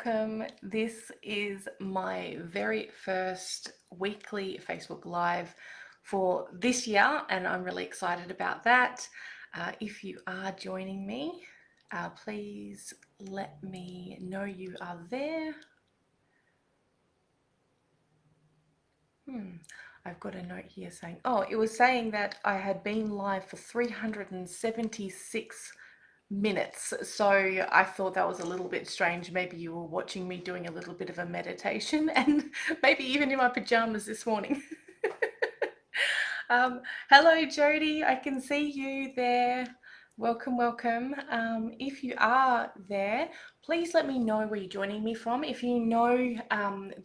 welcome. This is my very first weekly Facebook Live for this year, and I'm really excited about that. If you are joining me, please let me know you are there. I've got a note here saying, it was saying that I had been live for 376 minutes. So I thought that was a little bit strange. Maybe you were watching me doing a little bit of a meditation and maybe even in my pajamas this morning. Hello, Jody. I can see you there. Welcome, welcome. If you are there, please let me know where you're joining me from. If you know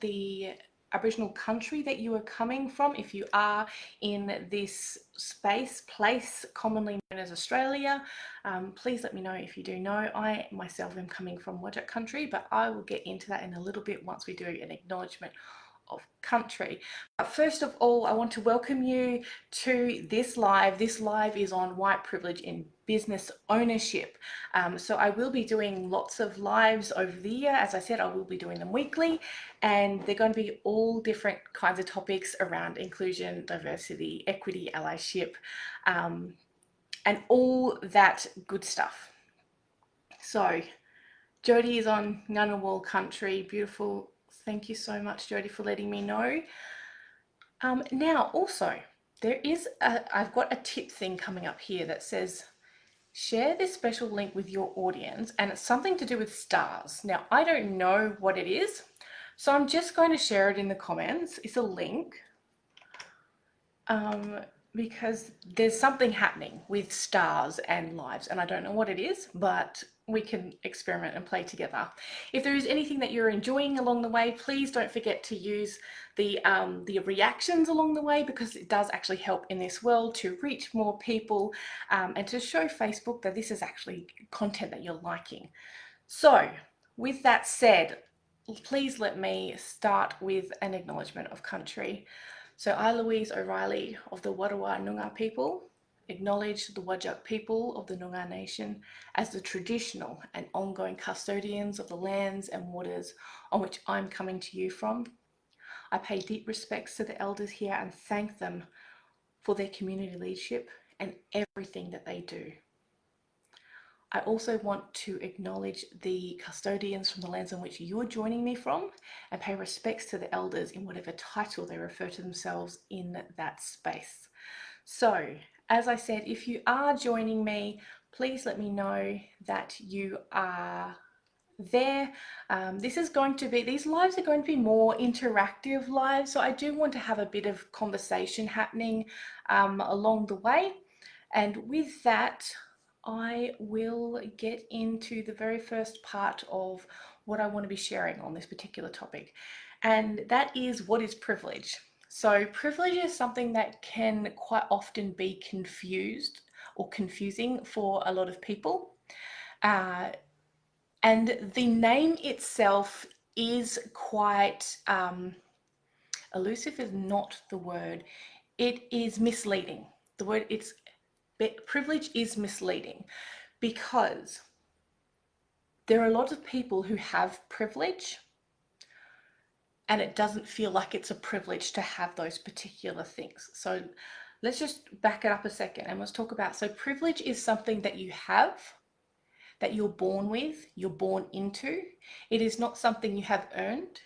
the Aboriginal country that you are coming from, if you are in this place commonly known as Australia, please let me know if you do know. I myself am coming from Whadjuk country, but I will get into that in a little bit once we do an acknowledgement of country. But first of all, I want to welcome you to this live. This live is on white privilege in business ownership. So I will be doing lots of lives over the year. As I said, I will be doing them weekly, and they're going to be all different kinds of topics around inclusion, diversity, equity, allyship, and all that good stuff. So Jody is on Ngunnawal country. Beautiful. Thank you so much, Jody, for letting me know. Now, also, I've got a tip thing coming up here that says, share this special link with your audience, and it's something to do with stars. Now, I don't know what it is, so I'm just going to share it in the comments. It's a link because there's something happening with stars and lives, and I don't know what it is, but we can experiment and play together. If there is anything that you're enjoying along the way, please don't forget to use the reactions along the way, because it does actually help in this world to reach more people and to show Facebook that this is actually content that you're liking. So with that said, please let me start with an acknowledgement of country. So I, Louise O'Reilly of the Wadawurrung Noongar people, acknowledge the Whadjuk people of the Noongar Nation as the traditional and ongoing custodians of the lands and waters on which I'm coming to you from. I pay deep respects to the elders here and thank them for their community leadership and everything that they do. I also want to acknowledge the custodians from the lands on which you're joining me from and pay respects to the elders in whatever title they refer to themselves in that space. So, as I said, if you are joining me, please let me know that you are there. These lives are going to be more interactive lives, so I do want to have a bit of conversation happening along the way. And with that, I will get into the very first part of what I want to be sharing on this particular topic, and that is, what is privilege? So privilege is something that can quite often be confused or confusing for a lot of people. And the name itself is quite elusive, is not the word. It is misleading. Privilege is misleading because there are a lot of people who have privilege, and it doesn't feel like it's a privilege to have those particular things. So let's just back it up a second and let's talk about, so privilege is something that you have, that you're born with, you're born into. It is not something you have earned.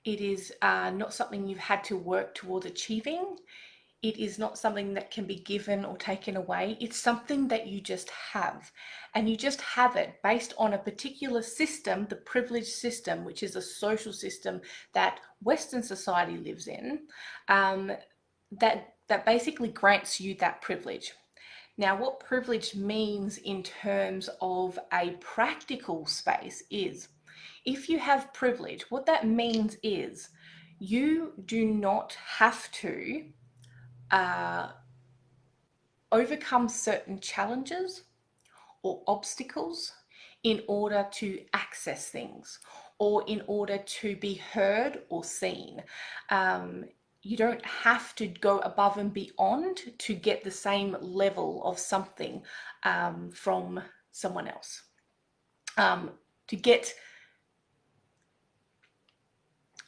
It is not something you've had to work towards achieving. It is not something that can be given or taken away. It's something that you just have. And you just have it based on a particular system, the privileged system, which is a social system that Western society lives in, that basically grants you that privilege. Now, what privilege means in terms of a practical space is, if you have privilege, what that means is you do not have to overcome certain challenges or obstacles in order to access things or in order to be heard or seen. You don't have to go above and beyond to get the same level of something from someone else. To get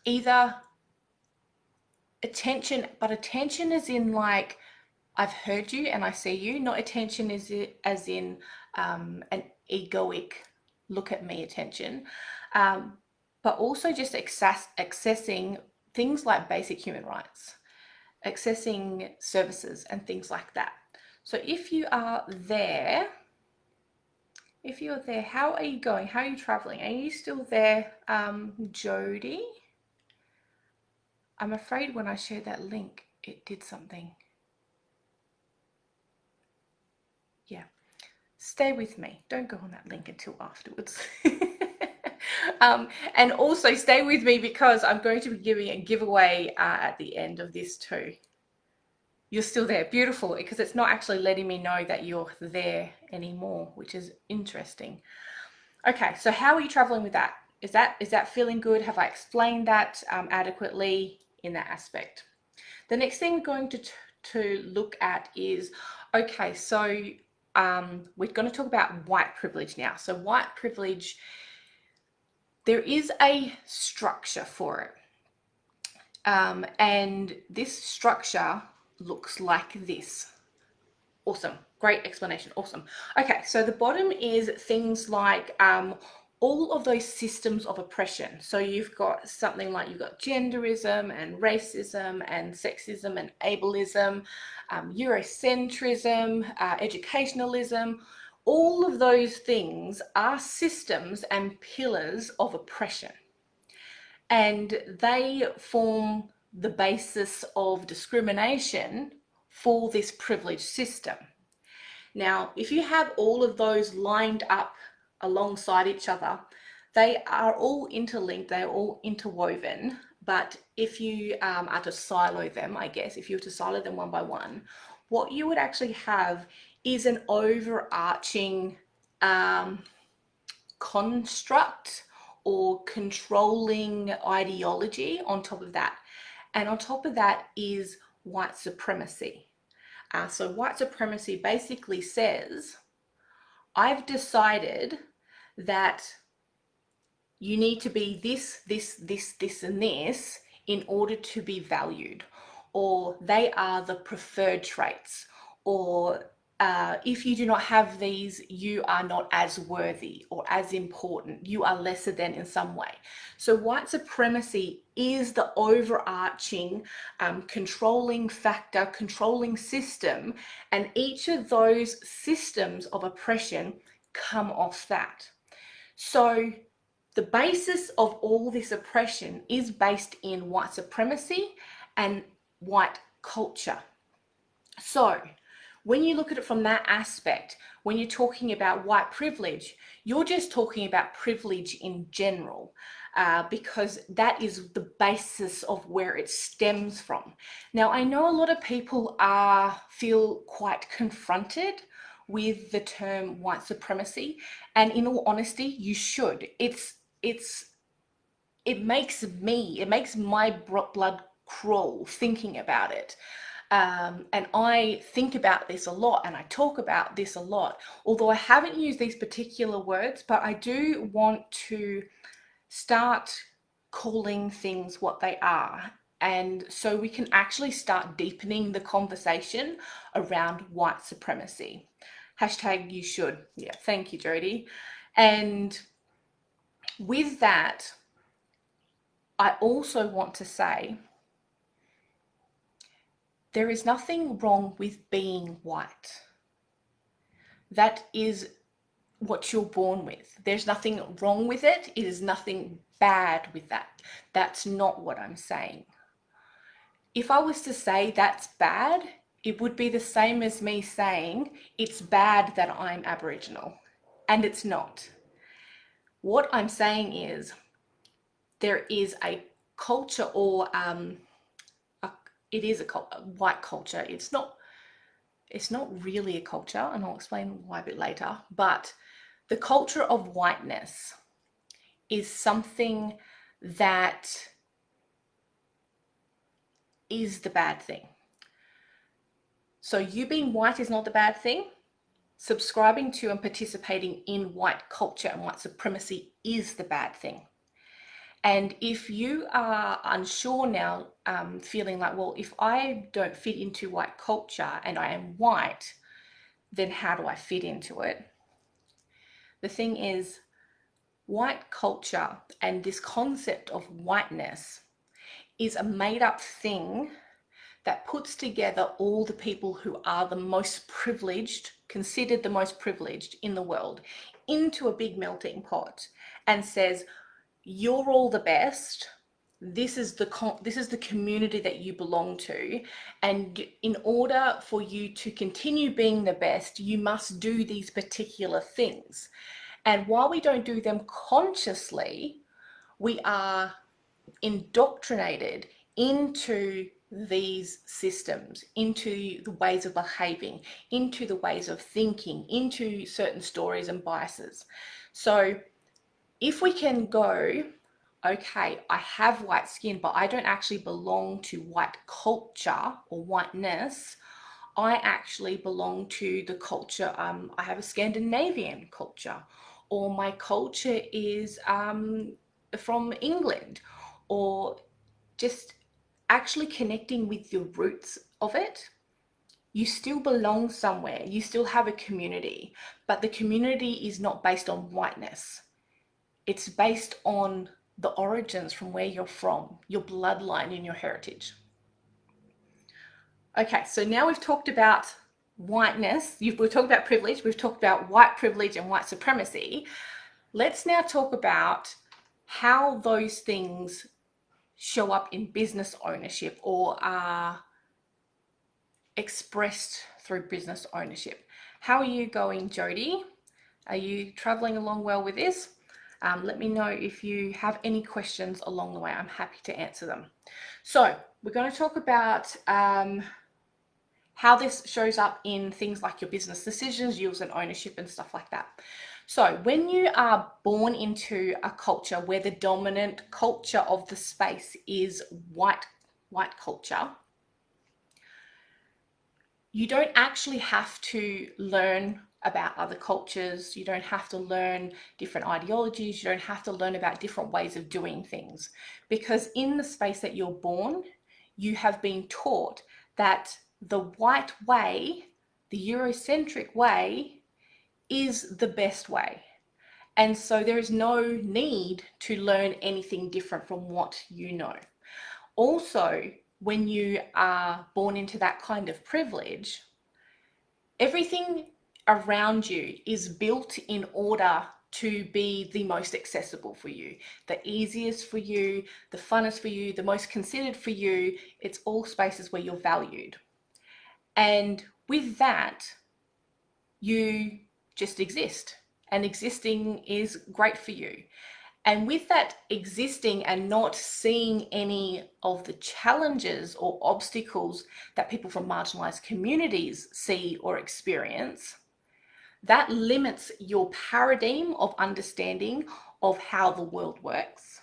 either attention, but attention is in like, I've heard you and I see you, not attention is as in an egoic look at me attention, but also just accessing things like basic human rights, accessing services and things like that. So if you are there, how are you going? How are you traveling? Are you still there, Jody? I'm afraid when I shared that link, it did something. Yeah. Stay with me. Don't go on that link until afterwards. And also stay with me because I'm going to be giving a giveaway at the end of this too. You're still there. Beautiful, because it's not actually letting me know that you're there anymore, which is interesting. Okay, so how are you traveling with that? Is that feeling good? Have I explained that adequately in that aspect? The next thing we're going to look at is, okay, so we're going to talk about white privilege now. So white privilege, there is a structure for it. And this structure looks like this. Awesome. Great explanation. Awesome. Okay, so the bottom is things like all of those systems of oppression. So you've got something like, you've got genderism and racism and sexism and ableism, Eurocentrism, educationalism. All of those things are systems and pillars of oppression. And they form the basis of discrimination for this privileged system. Now, if you have all of those lined up alongside each other, they are all interlinked, they're all interwoven. But if you are to silo them, I guess, if you were to silo them one by one, what you would actually have is an overarching construct or controlling ideology on top of that. And on top of that is white supremacy. So white supremacy basically says, I've decided that you need to be this, and this in order to be valued, or they are the preferred traits, or if you do not have these, you are not as worthy or as important. You are lesser than in some way. So white supremacy is the overarching controlling factor, controlling system, and each of those systems of oppression come off that. So the basis of all this oppression is based in white supremacy and white culture. So when you look at it from that aspect, when you're talking about white privilege, you're just talking about privilege in general, because that is the basis of where it stems from. Now, I know a lot of people feel quite confronted with the term white supremacy, and in all honesty, you should. It makes my blood crawl thinking about it. And I think about this a lot and I talk about this a lot, although I haven't used these particular words, but I do want to start calling things what they are. And so we can actually start deepening the conversation around white supremacy. Hashtag you should. Yeah, thank you, Jody. And with that, I also want to say, there is nothing wrong with being white. That is what you're born with. There's nothing wrong with it. It is nothing bad with that. That's not what I'm saying. If I was to say that's bad, it would be the same as me saying it's bad that I'm Aboriginal, and it's not. What I'm saying is there is a culture, or it is a white culture. It's not really a culture, and I'll explain why a bit later, but the culture of whiteness is something that is the bad thing. So you being white is not the bad thing. Subscribing to and participating in white culture and white supremacy is the bad thing. And if you are unsure now, feeling like, well, if I don't fit into white culture and I am white, then how do I fit into it? The thing is, white culture and this concept of whiteness is a made up thing that puts together all the people who are the most privileged, considered the most privileged in the world, into a big melting pot and says, you're all the best. This is the community that you belong to, and in order for you to continue being the best, you must do these particular things. And while we don't do them consciously, we are indoctrinated into these systems, into the ways of behaving, into the ways of thinking, into certain stories and biases. So if we can go, okay, I have white skin, but I don't actually belong to white culture or whiteness. I actually belong to the culture. I have a Scandinavian culture, or my culture is from England, or just actually connecting with your roots of it. You still belong somewhere, you still have a community, but the community is not based on whiteness. It's based on the origins from where you're from, your bloodline and your heritage. Okay, so now we've talked about whiteness, we've talked about privilege, we've talked about white privilege and white supremacy. Let's now talk about how those things show up in business ownership or are expressed through business ownership. How are you going, Jody? Are you traveling along well with this? Let me know if you have any questions along the way. I'm happy to answer them. So we're going to talk about how this shows up in things like your business decisions, yields and ownership and stuff like that. So when you are born into a culture where the dominant culture of the space is white culture, you don't actually have to learn about other cultures. You don't have to learn different ideologies. You don't have to learn about different ways of doing things, because in the space that you're born, you have been taught that the white way, the Eurocentric way, is the best way. And so there is no need to learn anything different from what you know. Also, when you are born into that kind of privilege, everything around you is built in order to be the most accessible for you, the easiest for you, the funnest for you, the most considered for you. It's all spaces where you're valued. And with that, you just exist, and existing is great for you. And with that existing and not seeing any of the challenges or obstacles that people from marginalized communities see or experience, that limits your paradigm of understanding of how the world works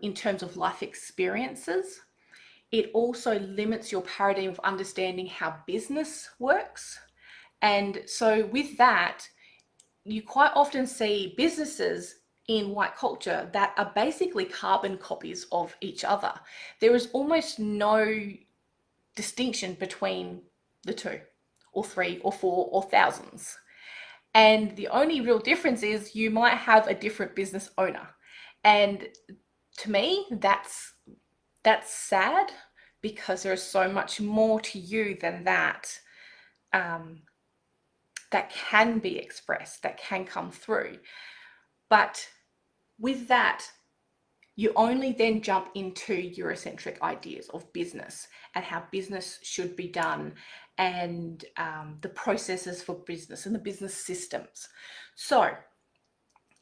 in terms of life experiences. It also limits your paradigm of understanding how business works. And so with that, you quite often see businesses in white culture that are basically carbon copies of each other. There is almost no distinction between the two, or three, or four, or thousands. And the only real difference is you might have a different business owner. And to me, that's sad, because there is so much more to you than that. That can be expressed, that can come through. But with that, you only then jump into Eurocentric ideas of business and how business should be done, and the processes for business and the business systems. So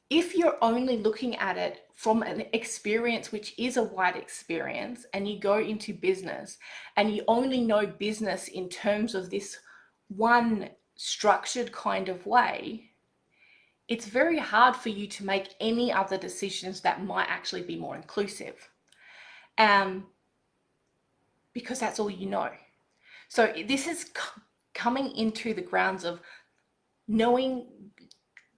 if you're only looking at it from an experience which is a wide experience, and you go into business and you only know business in terms of this one structured kind of way, it's very hard for you to make any other decisions that might actually be more inclusive, because that's all you know. So this is coming into the grounds of knowing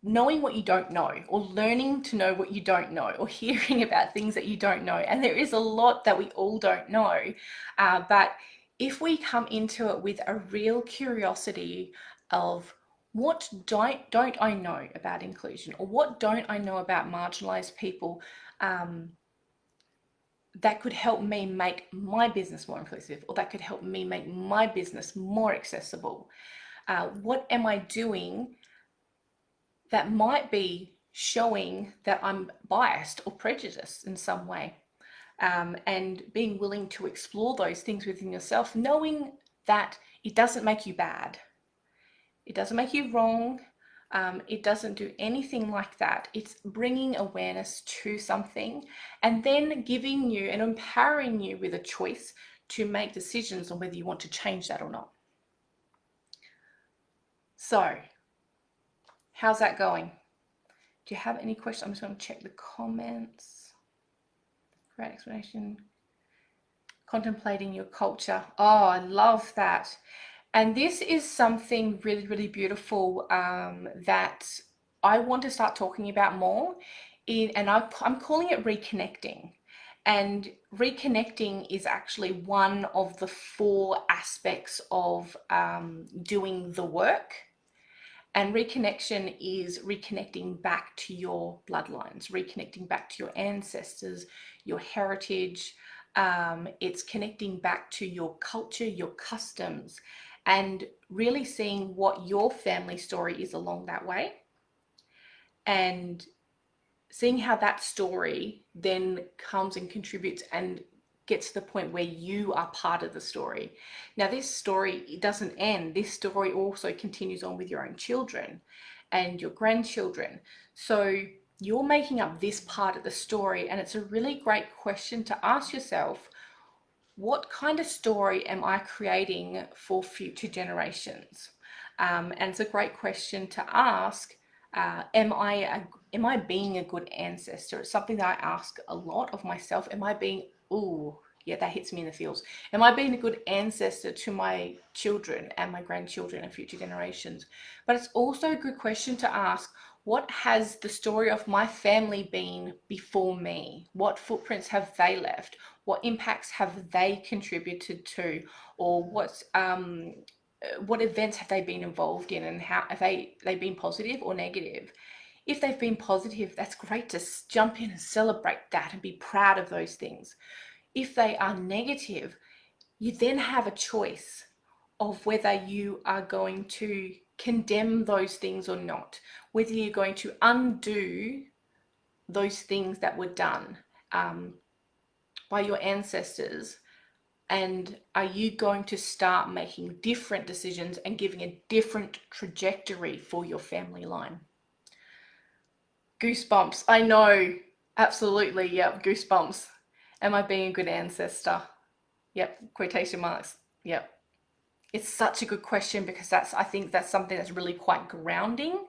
knowing what you don't know, or learning to know what you don't know, or hearing about things that you don't know. And there is a lot that we all don't know. But if we come into it with a real curiosity of what don't I know about inclusion, or what don't I know about marginalized people, that could help me make my business more inclusive, or that could help me make my business more accessible. What am I doing that might be showing that I'm biased or prejudiced in some way? And being willing to explore those things within yourself, knowing that it doesn't make you bad, it doesn't make you wrong, it doesn't do anything like that. It's bringing awareness to something and then giving you and empowering you with a choice to make decisions on whether you want to change that or not. So, how's that going? Do you have any questions? I'm just going to check the comments. Great explanation. Contemplating your culture. Oh, I love that. And this is something really, really beautiful that I want to start talking about more. And I'm calling it reconnecting. And reconnecting is actually one of the 4 aspects of doing the work. And reconnection is reconnecting back to your bloodlines, reconnecting back to your ancestors, your heritage. It's connecting back to your culture, your customs, and really seeing what your family story is along that way, and seeing how that story then comes and contributes and gets to the point where you are part of the story. Now, this story, it doesn't end. This story also continues on with your own children and your grandchildren. So you're making up this part of the story, and it's a really great question to ask yourself: what kind of story am I creating for future generations? And it's a great question to ask. Am I being a good ancestor? It's something that I ask a lot of myself. Am I being, ooh, yeah, that hits me in the feels. Am I being a good ancestor to my children and my grandchildren and future generations? But it's also a good question to ask: what has the story of my family been before me? What footprints have they left? What impacts have they contributed to? Or what events have they been involved in, and how have they been positive or negative? If they've been positive, that's great to jump in and celebrate that and be proud of those things. If they are negative, you then have a choice of whether you are going to condemn those things or not, whether you're going to undo those things that were done by your ancestors, and are you going to start making different decisions and giving a different trajectory for your family line? Goosebumps. I know. Absolutely. Yep. Goosebumps. Am I being a good ancestor? Yep. Quotation marks. Yep. It's such a good question, because I think that's something that's really quite grounding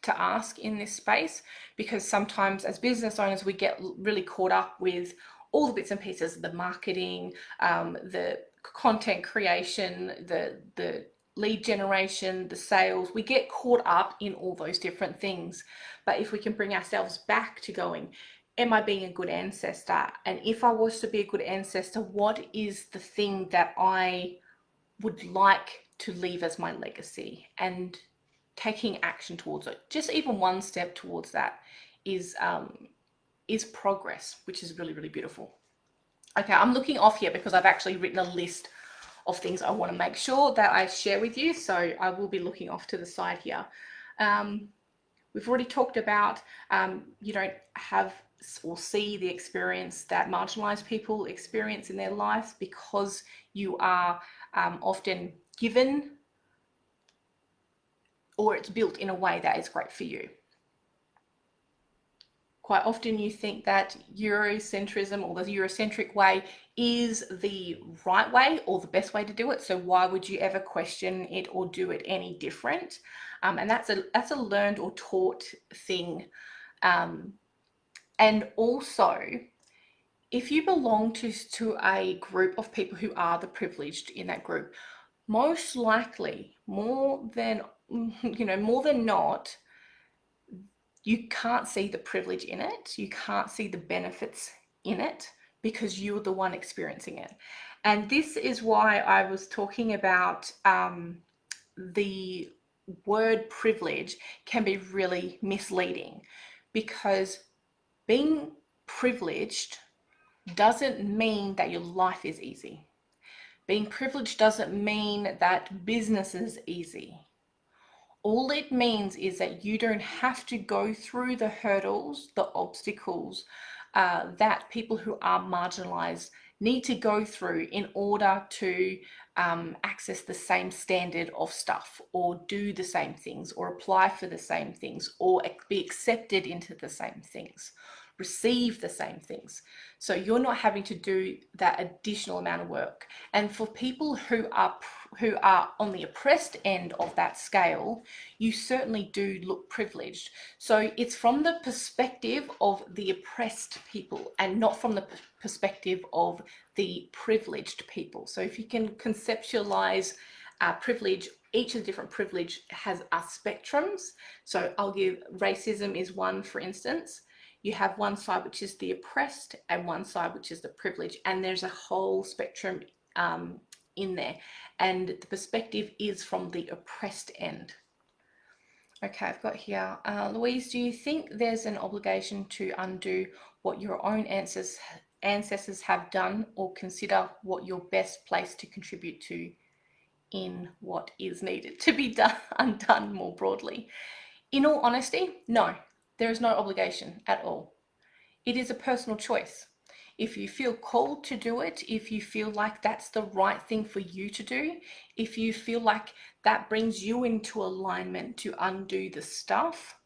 to ask in this space, because sometimes as business owners, we get really caught up with all the bits and pieces, the marketing, the content creation, the lead generation, the sales. We get caught up in all those different things. But if we can bring ourselves back to going, am I being a good ancestor? And if I was to be a good ancestor, what is the thing that I would like to leave as my legacy? And taking action towards it. Just even one step towards that is progress, which is really, really beautiful. Okay, I'm looking off here because I've actually written a list of things I want to make sure that I share with you. So I will be looking off to the side here. We've already talked about you don't have or see the experience that marginalized people experience in their life, because you are often given, or it's built in a way that is great for you. Quite often you think that Eurocentrism, or the Eurocentric way, is the right way or the best way to do it. So why would you ever question it or do it any different? And that's a learned or taught thing. And also, if you belong to a group of people who are the privileged in that group, most likely, more than not, you can't see the privilege in it. You can't see the benefits in it because you're the one experiencing it. And this is why I was talking about the word privilege can be really misleading, because being privileged doesn't mean that your life is easy. Being privileged doesn't mean that business is easy. All it means is that you don't have to go through the hurdles, the obstacles that people who are marginalized need to go through in order to access the same standard of stuff, or do the same things, or apply for the same things, or be accepted into the same things, receive the same things. So you're not having to do that additional amount of work. And for people who are on the oppressed end of that scale, you certainly do look privileged. So it's from the perspective of the oppressed people and not from the perspective of the privileged people. So if you can conceptualize privilege, each of the different privilege has spectrums. So I'll give racism is one, for instance. You have one side which is the oppressed and one side which is the privileged, and there's a whole spectrum in there, and the perspective is from the oppressed end. Okay, I've got here, Louise, do you think there's an obligation to undo what your own ancestors have done, or consider what you're best placed to contribute to in what is needed to be done, undone more broadly? In all honesty, no, there is no obligation at all. It is a personal choice. If you feel called to do it, if you feel like that's the right thing for you to do, if you feel like that brings you into alignment to undo the stuff,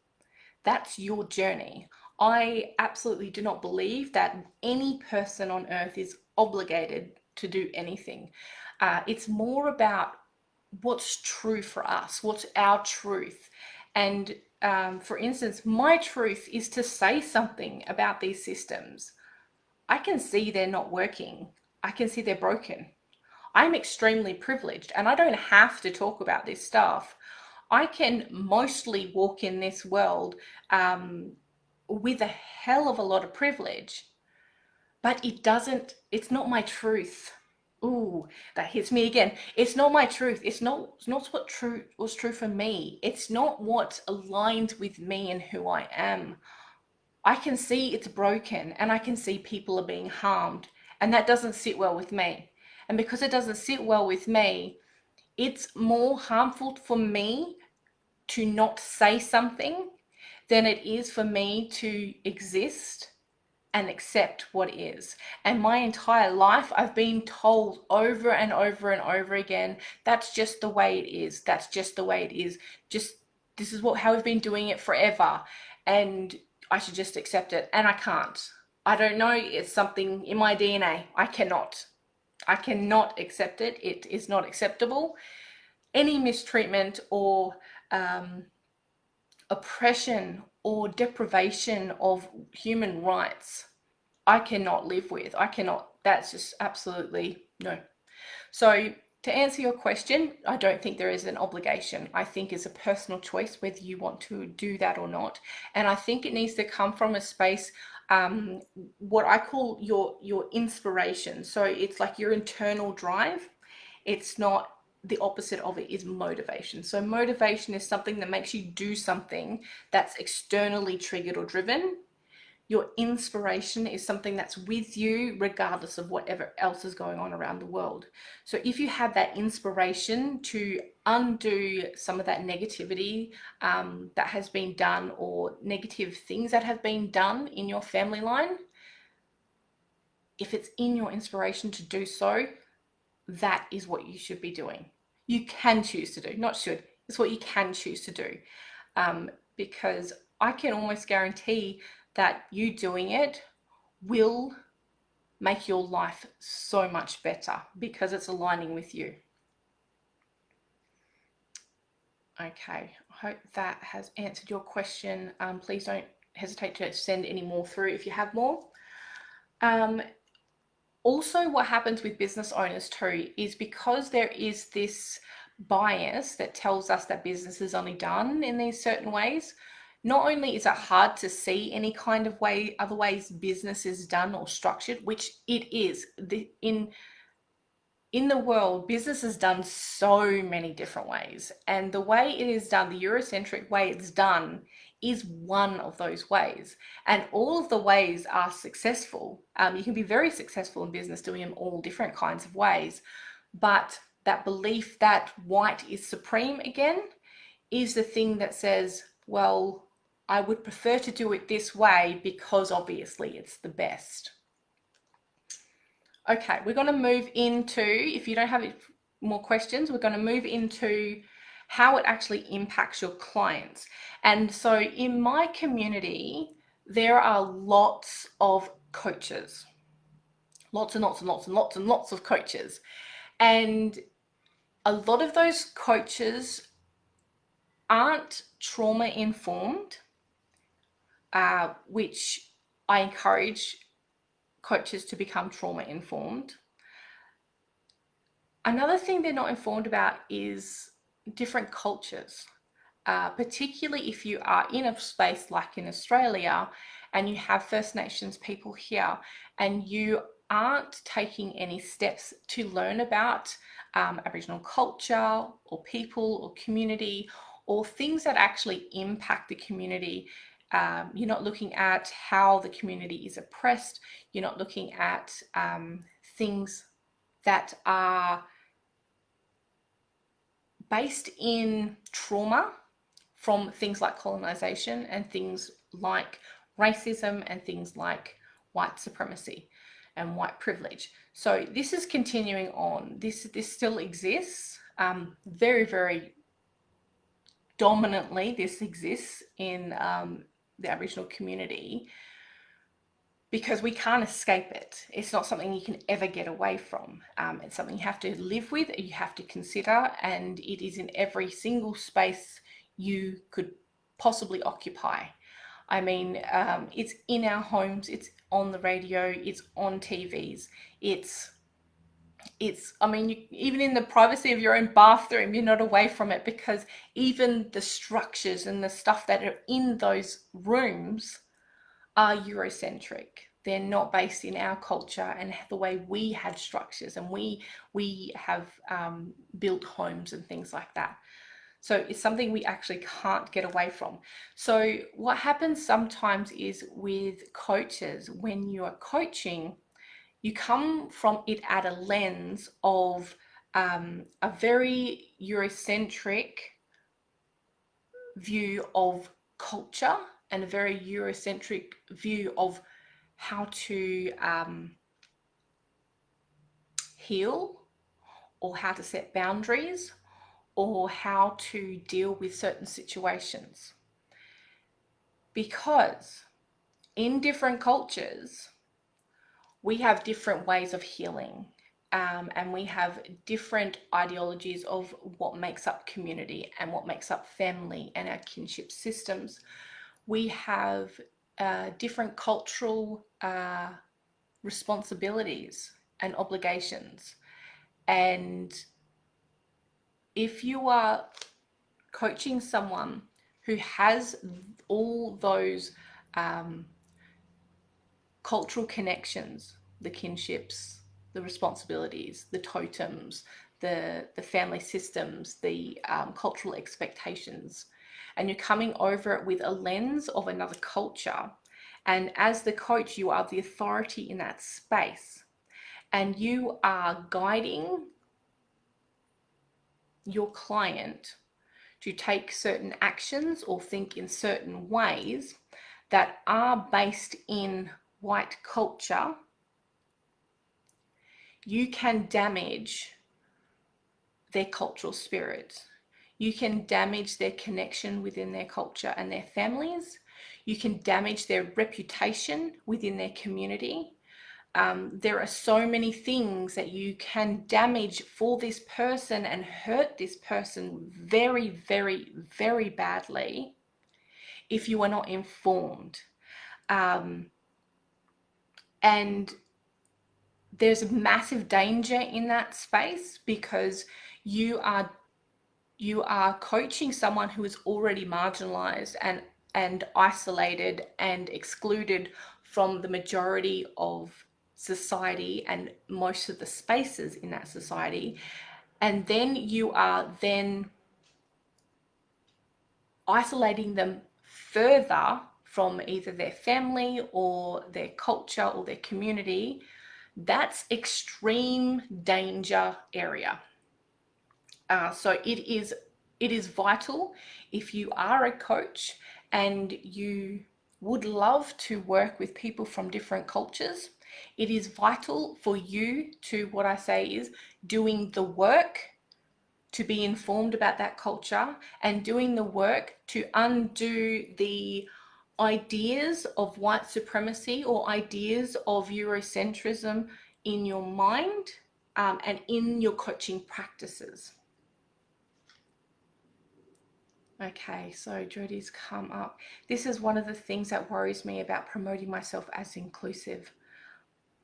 that's your journey. I absolutely do not believe that any person on earth is obligated to do anything. It's more about what's true for us, what's our truth. And for instance, my truth is to say something about these systems. I can see they're not working. I can see they're broken. I'm extremely privileged and I don't have to talk about this stuff. I can mostly walk in this world with a hell of a lot of privilege, but it's not my truth. Ooh, that hits me again. It's not my truth. It's not what was true for me. It's not what aligns with me and who I am. I can see it's broken and I can see people are being harmed, and that doesn't sit well with me. And because it doesn't sit well with me, it's more harmful for me to not say something than it is for me to exist and accept what is. And my entire life, I've been told over and over and over again, that's just the way it is. That's just the way it is. Just, this is how we've been doing it forever. And I should just accept it. And I can't. I don't know. It's something in my DNA. I cannot accept it. It is not acceptable. Any mistreatment or oppression or deprivation of human rights, I cannot live with. I cannot, that's just absolutely no. So to answer your question, I don't think there is an obligation. I think it's a personal choice whether you want to do that or not. And I think it needs to come from a space, what I call your inspiration. So it's like your internal drive. It's not, the opposite of it is motivation. So motivation is something that makes you do something that's externally triggered or driven. Your inspiration is something that's with you regardless of whatever else is going on around the world. So if you have that inspiration to undo some of that negativity that has been done, or negative things that have been done in your family line, if it's in your inspiration to do so, that is what you should be doing. You can choose to do, not should, it's what you can choose to do. Because I can almost guarantee that you doing it will make your life so much better because it's aligning with you. Okay, I hope that has answered your question. Please don't hesitate to send any more through if you have more. Also, what happens with business owners too is because there is this bias that tells us that business is only done in these certain ways, not only is it hard to see any kind of way, other ways business is done or structured, which it is. In the world, business is done so many different ways. And the way it is done, the Eurocentric way it's done, is one of those ways. And all of the ways are successful. You can be very successful in business doing them all different kinds of ways. But that belief that white is supreme again is the thing that says, well, I would prefer to do it this way because obviously it's the best. Okay, we're going to move into, if you don't have more questions, we're going to move into how it actually impacts your clients. And so in my community, there are lots of coaches, lots and lots and lots and lots and lots of coaches. And a lot of those coaches aren't trauma informed, which I encourage coaches to become trauma informed. Another thing they're not informed about is different cultures, particularly if you are in a space like in Australia and you have First Nations people here and you aren't taking any steps to learn about Aboriginal culture or people or community or things that actually impact the community. You're not looking at how the community is oppressed. You're not looking at things that are based in trauma from things like colonization and things like racism and things like white supremacy and white privilege. So this is continuing on. This still exists. Very, very dominantly, this exists in the Aboriginal community because we can't escape it. It's not something you can ever get away from. It's something you have to live with, you have to consider, and it is in every single space you could possibly occupy. I mean, it's in our homes, it's on the radio, it's on TVs, I mean, even in the privacy of your own bathroom, you're not away from it, because even the structures and the stuff that are in those rooms are Eurocentric. They're not based in our culture and the way we had structures and we have built homes and things like that. So it's something we actually can't get away from. So what happens sometimes is with coaches, when you are coaching, you come from it at a lens of a very Eurocentric view of culture and a very Eurocentric view of how to heal or how to set boundaries or how to deal with certain situations. Because in different cultures, we have different ways of healing, and we have different ideologies of what makes up community and what makes up family and our kinship systems. We have different cultural responsibilities and obligations. And if you are coaching someone who has all those cultural connections, the kinships, the responsibilities, the totems, the family systems, the cultural expectations, and you're coming over it with a lens of another culture, and as the coach, you are the authority in that space, and you are guiding your client to take certain actions or think in certain ways that are based in white culture, you can damage their cultural spirit. You can damage their connection within their culture and their families. You can damage their reputation within their community. There are so many things that you can damage for this person and hurt this person very, very, very badly if you are not informed. And there's a massive danger in that space, because you are coaching someone who is already marginalized and and isolated and excluded from the majority of society and most of the spaces in that society. And then you are then isolating them further from either their family or their culture or their community. That's extreme danger area. So it is vital, if you are a coach and you would love to work with people from different cultures, it is vital for you to, what I say is, doing the work to be informed about that culture and doing the work to undo the ideas of white supremacy or ideas of Eurocentrism in your mind, and in your coaching practices. Okay, so Jody's come up. This is one of the things that worries me about promoting myself as inclusive.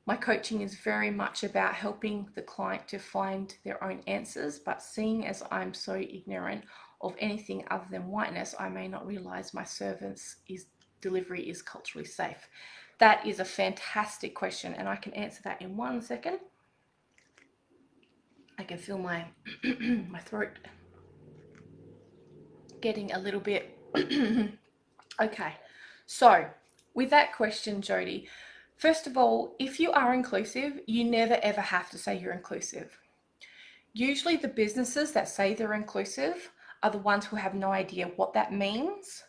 My coaching is very much about helping the client to find their own answers, but seeing as I'm so ignorant of anything other than whiteness, I may not realize my delivery is culturally safe. That is a fantastic question, and I can answer that in 1 second. I can feel my my throat getting a little bit okay. So with that question, Jody, first of all, if you are inclusive, you never ever have to say you're inclusive. Usually the businesses that say they're inclusive are the ones who have no idea what that means,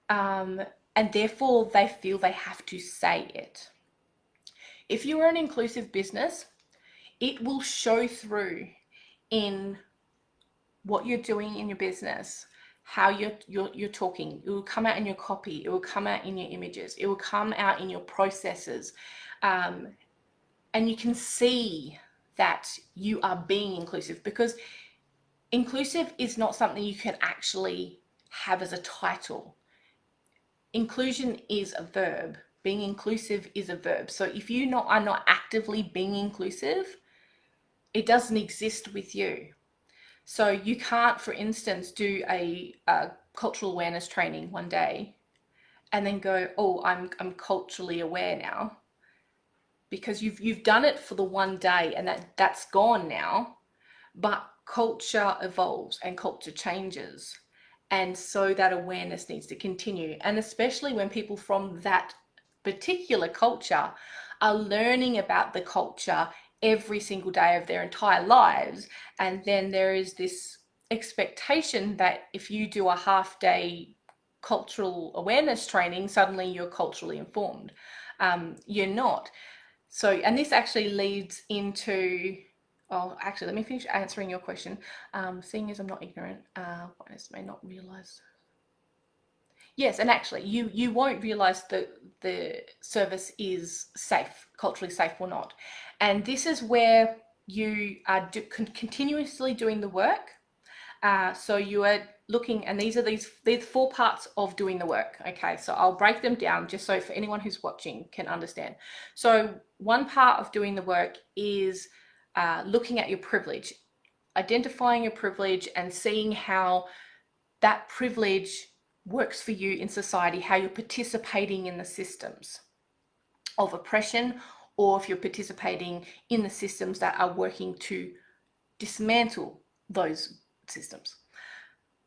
and therefore they feel they have to say it. If you are an inclusive business, it will show through in what you're doing in your business, how you're talking. It will come out in your copy, it will come out in your images, it will come out in your processes, and you can see that you are being inclusive, because inclusive is not something you can actually have as a title. Inclusion is a verb. Being inclusive is a verb. So if you are not actively being inclusive, it doesn't exist with you. So you can't, for instance, do a cultural awareness training one day and then go, oh, I'm culturally aware now, because you've done it for the one day and that's gone now. But culture evolves and culture changes, and so that awareness needs to continue. And especially when people from that particular culture are learning about the culture every single day of their entire lives, and then there is this expectation that if you do a half-day cultural awareness training, suddenly you're culturally informed. You're not. So, and this actually leads into, oh, actually, let me finish answering your question. Seeing as I'm not ignorant, whiteness may not realize. Yes, and actually, you won't realize that the service is safe, culturally safe or not. And this is where you are continuously doing the work. So you are looking, and these are these 4 parts of doing the work. Okay, so I'll break them down just so for anyone who's watching can understand. So one part of doing the work is looking at your privilege, identifying your privilege and seeing how that privilege works for you in society, how you're participating in the systems of oppression, or if you're participating in the systems that are working to dismantle those systems.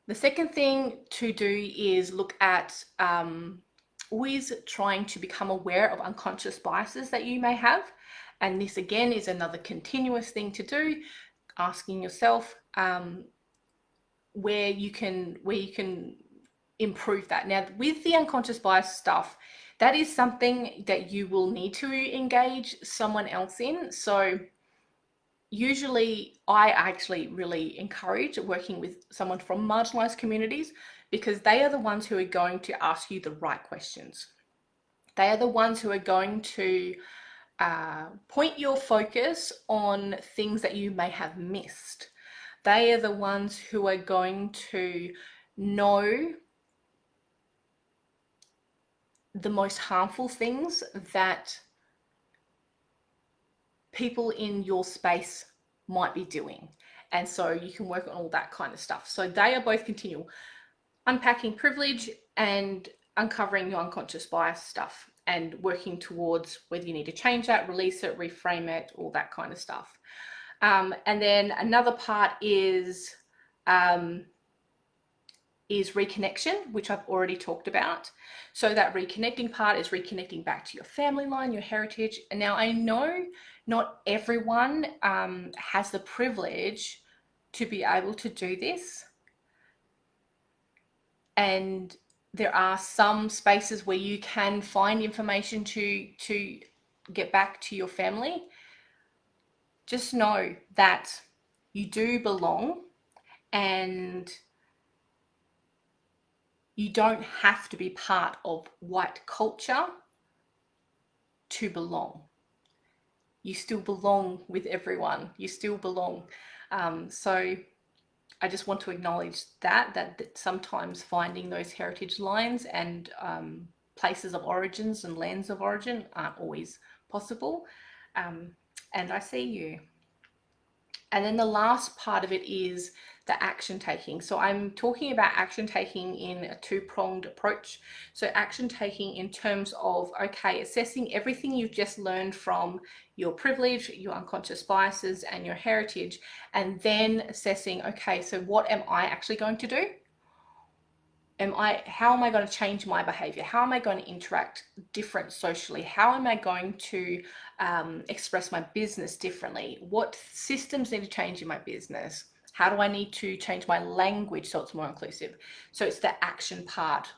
The second thing to do is look at always trying to become aware of unconscious biases that you may have. And this again is another continuous thing to do, asking yourself where you can improve that. Now, with the unconscious bias stuff, that is something that you will need to engage someone else in. So usually I actually really encourage working with someone from marginalized communities, because they are the ones who are going to ask you the right questions. They are the ones who are going to point your focus on things that you may have missed. They are the ones who are going to know the most harmful things that people in your space might be doing. And so you can work on all that kind of stuff. So they are both continual. Unpacking privilege and uncovering your unconscious bias stuff and working towards whether you need to change that, release it, reframe it, all that kind of stuff. And then another part is reconnection, which I've already talked about. So that reconnecting part is reconnecting back to your family line, your heritage. And now I know not everyone has the privilege to be able to do this. And there are some spaces where you can find information to get back to your family. Just know that you do belong, and you don't have to be part of white culture to belong. You still belong with everyone. You still belong. So I just want to acknowledge that sometimes finding those heritage lines and places of origins and lands of origin aren't always possible. And I see you. And then the last part of it is the action taking. So I'm talking about action taking in a two-pronged approach. So action taking in terms of, okay, assessing everything you've just learned from your privilege, your unconscious biases, and your heritage, and then assessing, okay, so what am I actually going to do? How am I going to change my behavior? How am I going to interact different socially? How am I going to express my business differently? What systems need to change in my business? How do I need to change my language so it's more inclusive? So it's the action part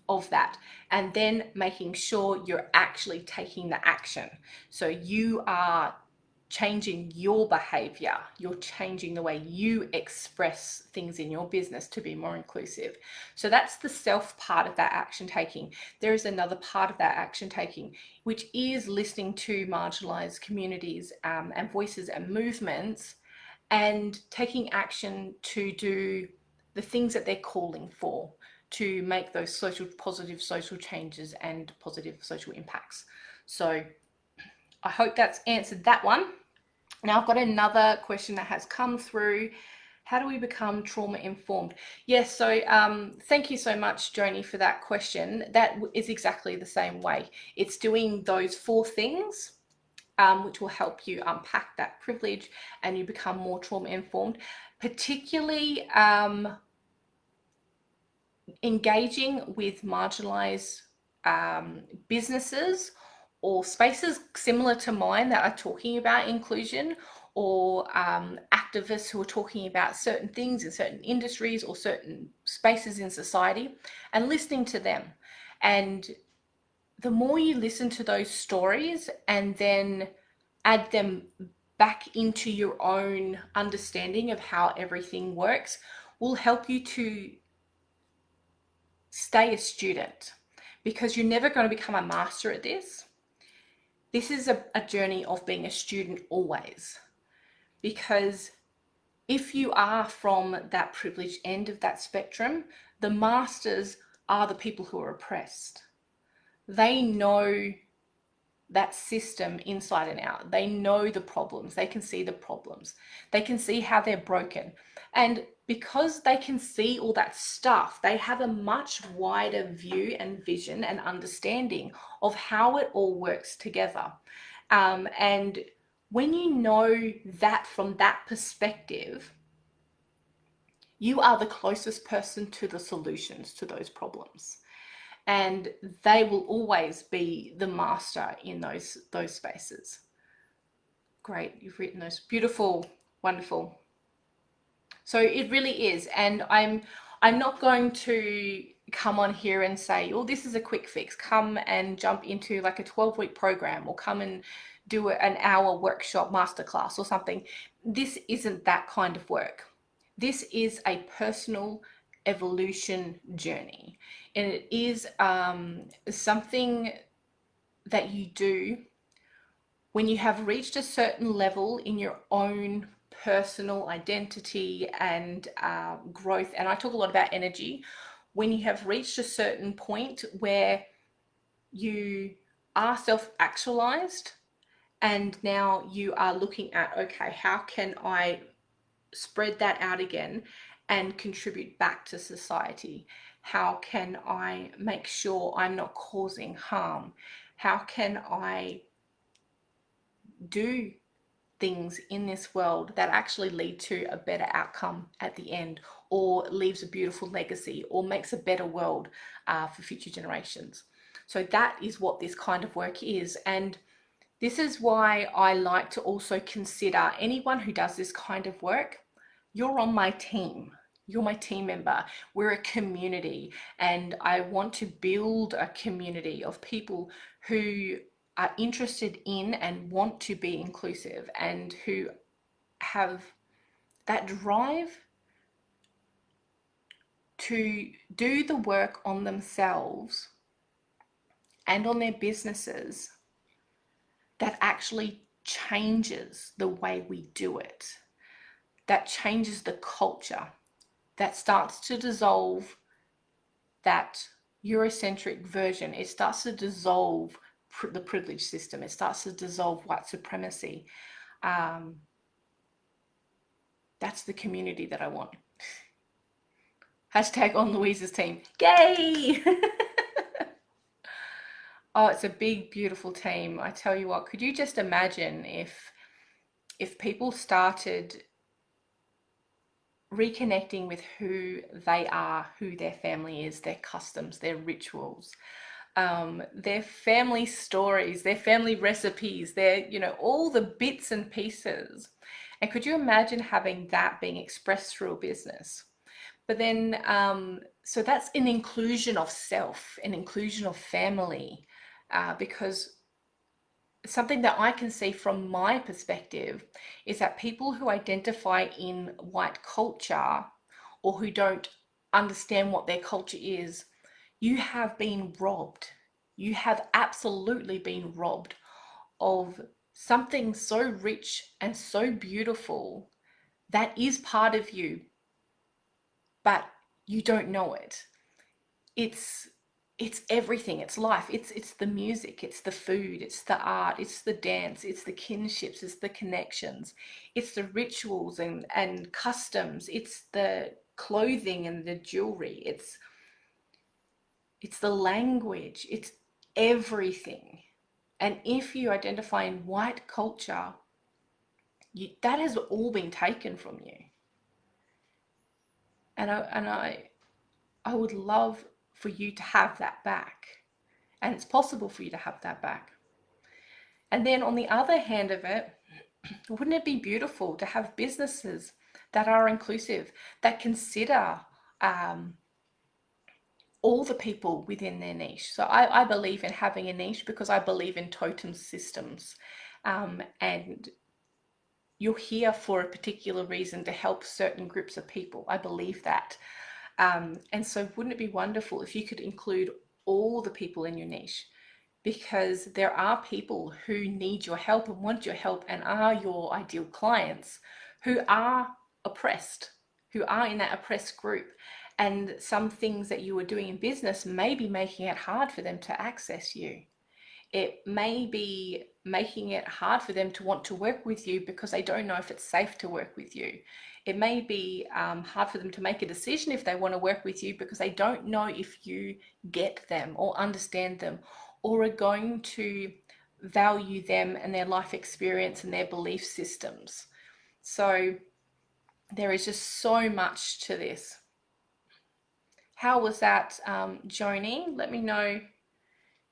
of that. And then making sure you're actually taking the action. So you are changing your behavior, you're changing the way you express things in your business to be more inclusive. So that's the self part of that action taking. There is another part of that action taking, which is listening to marginalized communities and voices and movements, and taking action to do the things that they're calling for, to make those positive social changes and positive social impacts. So I hope that's answered that one. Now I've got another question that has come through. How do we become trauma informed? Yes, so thank you so much, Joni, for that question. That is exactly the same way. It's doing those 4 things, which will help you unpack that privilege and you become more trauma informed, particularly engaging with marginalized businesses or spaces similar to mine that are talking about inclusion, or activists who are talking about certain things in certain industries or certain spaces in society, and listening to them. And the more you listen to those stories and then add them back into your own understanding of how everything works, will help you to stay a student, because you're never going to become a master at this. This is a journey of being a student always, because if you are from that privileged end of that spectrum, the masters are the people who are oppressed. They know that system inside and out. They know the problems. They can see the problems. They can see how they're broken. And because they can see all that stuff, they have a much wider view and vision and understanding of how it all works together. And when you know that from that perspective, you are the closest person to the solutions to those problems. And they will always be the master in those spaces. Great, you've written those. Beautiful, wonderful. So it really is. And I'm not going to come on here and say, oh, this is a quick fix. Come and jump into like a 12-week program, or come and do an hour workshop masterclass or something. This isn't that kind of work. This is a personal evolution journey, and it is something that you do when you have reached a certain level in your own personal identity and growth. And I talk a lot about energy. When you have reached a certain point where you are self-actualized, and now you are looking at, okay, how can I spread that out again and contribute back to society? How can I make sure I'm not causing harm? How can I do things in this world that actually lead to a better outcome at the end, or leaves a beautiful legacy, or makes a better world for future generations? So that is what this kind of work is. And this is why I like to also consider anyone who does this kind of work, you're on my team. You're my team member. We're a community, and I want to build a community of people who are interested in and want to be inclusive, and who have that drive to do the work on themselves and on their businesses that actually changes the way we do it, that changes the culture, that starts to dissolve that Eurocentric version. It starts to dissolve the privilege system. It starts to dissolve white supremacy. That's the community that I want. Hashtag on Louise's team. Yay! Oh, it's a big, beautiful team. I tell you what, could you just imagine if people started reconnecting with who they are, who their family is, their customs, their rituals, their family stories, their family recipes, their, all the bits and pieces. And could you imagine having that being expressed through a business? But then, so that's an inclusion of self, an inclusion of family, because something that I can see from my perspective is that people who identify in white culture, or who don't understand what their culture is, you have been robbed. You have absolutely been robbed of something so rich and so beautiful that is part of you, but you don't know it. It's everything. It's life. It's the music, it's the food, it's the art, it's the dance, it's the kinships, it's the connections, it's the rituals and customs, it's the clothing and the jewelry, it's the language, it's everything. And if you identify in white culture, that has all been taken from you. And I would love for you to have that back. And it's possible for you to have that back. And then on the other hand of it, wouldn't it be beautiful to have businesses that are inclusive, that consider all the people within their niche? So I believe in having a niche because I believe in totem systems. And you're here for a particular reason, to help certain groups of people. I believe that. And so wouldn't it be wonderful if you could include all the people in your niche? Because there are people who need your help and want your help and are your ideal clients, who are oppressed, who are in that oppressed group. And some things that you are doing in business may be making it hard for them to access you. It may be making it hard for them to want to work with you because they don't know if it's safe to work with you. It may be hard for them to make a decision if they want to work with you because they don't know if you get them or understand them, or are going to value them and their life experience and their belief systems. So there is just so much to this. How was that, Joni? Let me know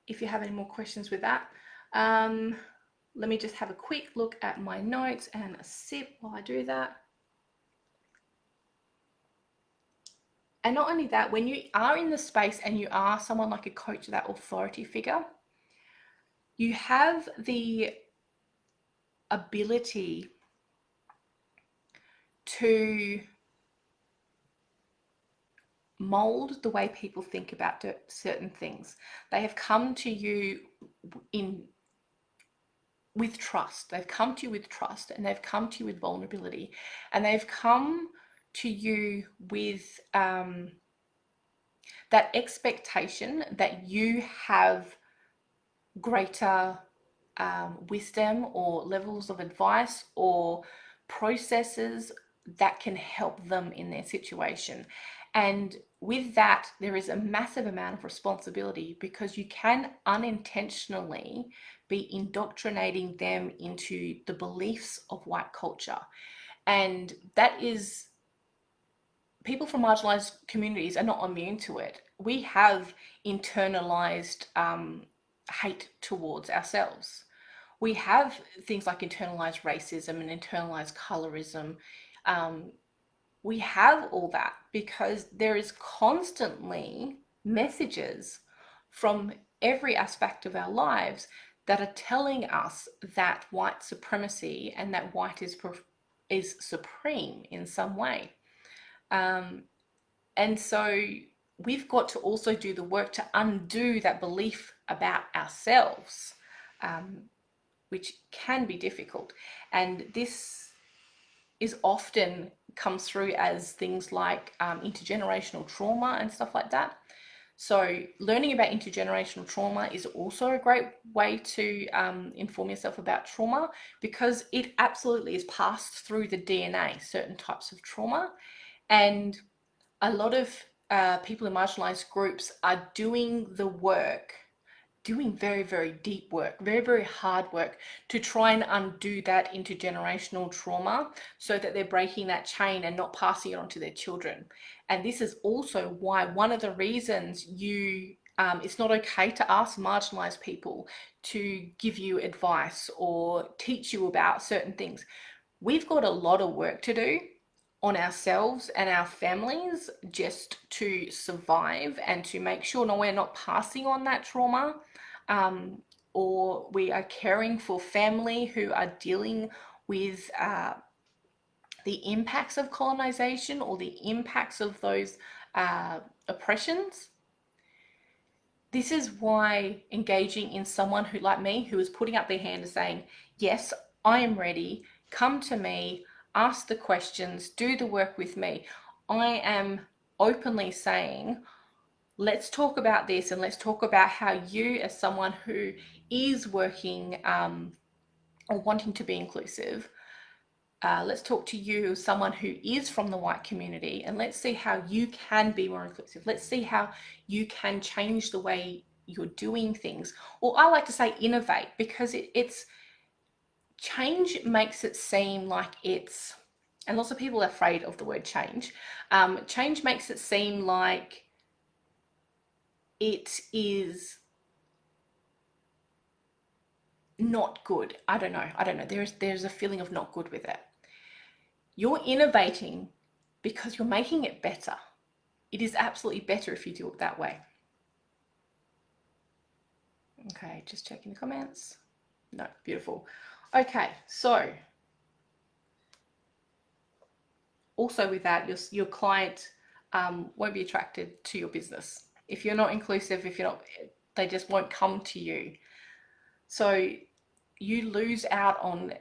if you have any more questions with that. Let me just have a quick look at my notes and a sip while I do that. And not only that, when you are in the space and you are someone like a coach, that authority figure, you have the ability to mold the way people think about certain things. They have come to you with trust. They've come to you with trust, and they've come to you with vulnerability, and they've come to you with that expectation that you have greater wisdom or levels of advice or processes that can help them in their situation. And with that, there is a massive amount of responsibility, because you can unintentionally be indoctrinating them into the beliefs of white culture. And that is, people from marginalized communities are not immune to it. We have internalized hate towards ourselves. We have things like internalized racism and internalized colorism. We have all that because there is constantly messages from every aspect of our lives that are telling us that white supremacy and that white is supreme in some way. And so we've got to also do the work to undo that belief about ourselves, which can be difficult. And this is often comes through as things like intergenerational trauma and stuff like that. So learning about intergenerational trauma is also a great way to inform yourself about trauma, because it absolutely is passed through the DNA, certain types of trauma. And a lot of people in marginalized groups are doing the work, doing very, very deep work, very, very hard work to try and undo that intergenerational trauma, so that they're breaking that chain and not passing it on to their children. And this is also why one of the reasons it's not okay to ask marginalized people to give you advice or teach you about certain things. We've got a lot of work to do on ourselves and our families just to survive and to make sure we're not passing on that trauma, or we are caring for family who are dealing with the impacts of colonization or the impacts of those oppressions. This is why engaging in someone who, like me, who is putting up their hand and saying, yes, I am ready, come to me, ask the questions, do the work with me. I am openly saying, let's talk about this, and let's talk about how you, as someone who is working or wanting to be inclusive, let's talk to you, someone who is from the white community, and let's see how you can be more inclusive. Let's see how you can change the way you're doing things. Or I like to say innovate, because it's change makes it seem like it's, and lots of people are afraid of the word change. Change makes it seem like it is not good. I don't know. There's a feeling of not good with it. You're innovating because you're making it better. It is absolutely better if you do it that way. Okay, just checking the comments. No, beautiful. Okay, so also with that, your client won't be attracted to your business. If you're not inclusive, they just won't come to you. So you lose out on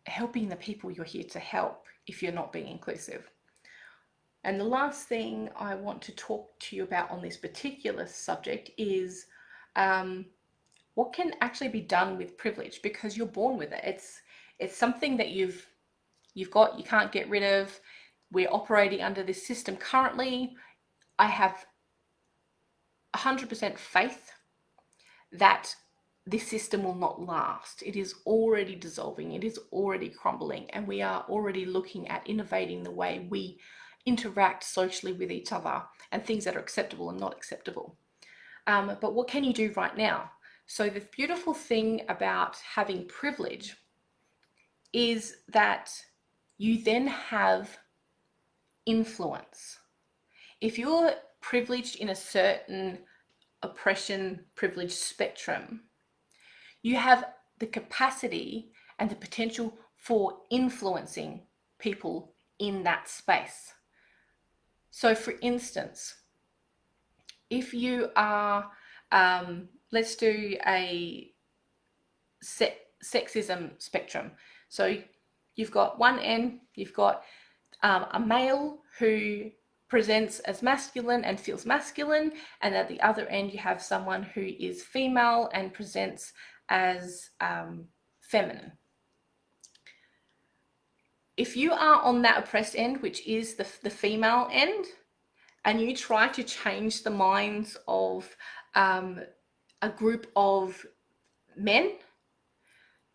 helping the people you're here to help if you're not being inclusive. And the last thing I want to talk to you about on this particular subject is what can actually be done with privilege, because you're born with it. It's something that you've got, you can't get rid of. We're operating under this system currently. I have 100% faith that this system will not last. It is already dissolving, it is already crumbling, and we are already looking at innovating the way we interact socially with each other and things that are acceptable and not acceptable. But what can you do right now? So the beautiful thing about having privilege is that you then have influence. If you're privileged in a certain oppression privilege spectrum, you have the capacity and the potential for influencing people in that space. So for instance, if you are, let's do a sexism spectrum. So you've got one end, you've got a male who presents as masculine and feels masculine, and at the other end you have someone who is female and presents as feminine. If you are on that oppressed end, which is the female end, and you try to change the minds of a group of men,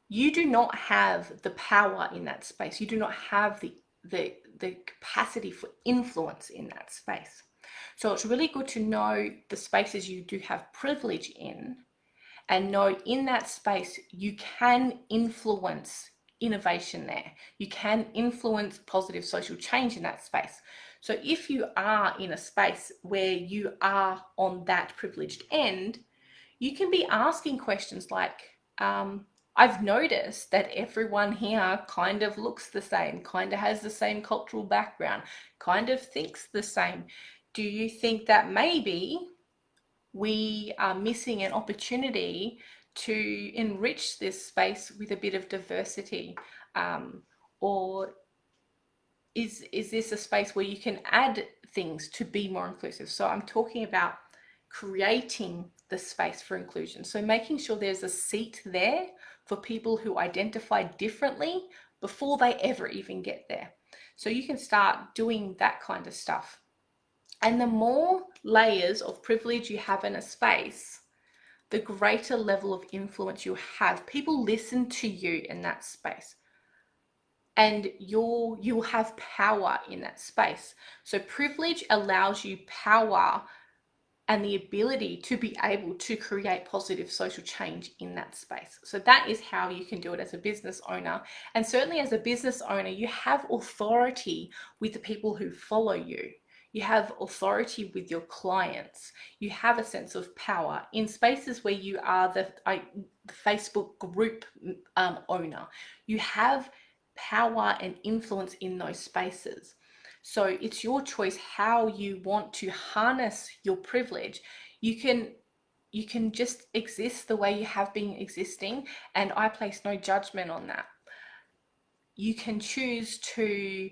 you do not have the power in that space. You do not have the capacity for influence in that space. So it's really good to know the spaces you do have privilege in, and know in that space you can influence innovation there. You can influence positive social change in that space. So if you are in a space where you are on that privileged end, you can be asking questions like, I've noticed that everyone here kind of looks the same, kind of has the same cultural background, kind of thinks the same. Do you think that maybe we are missing an opportunity to enrich this space with a bit of diversity? Or is this a space where you can add things to be more inclusive? So I'm talking about creating the space for inclusion. So making sure there's a seat there for people who identify differently before they ever even get there. So you can start doing that kind of stuff. And the more layers of privilege you have in a space, the greater level of influence you have. People listen to you in that space, and you'll have power in that space. So privilege allows you power and the ability to be able to create positive social change in that space. So that is how you can do it as a business owner. And certainly as a business owner, you have authority with the people who follow you. You have authority with your clients. You have a sense of power in spaces where you are the Facebook group owner. You have power and influence in those spaces. So it's your choice how you want to harness your privilege. You can just exist the way you have been existing, and I place no judgment on that. You can choose to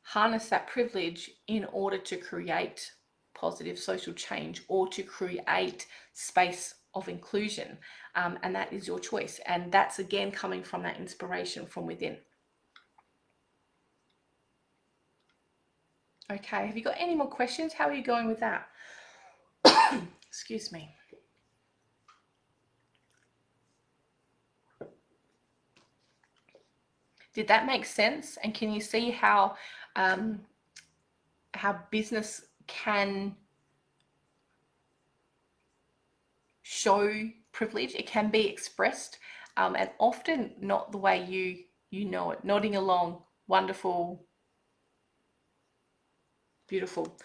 harness that privilege in order to create positive social change or to create space of inclusion, and that is your choice. And that's again coming from that inspiration from within. Okay, have you got any more questions? How are you going with that? Excuse me. Did that make sense? And can you see how business can show privilege? It can be expressed, and often not the way you know it. Nodding along, wonderful, beautiful.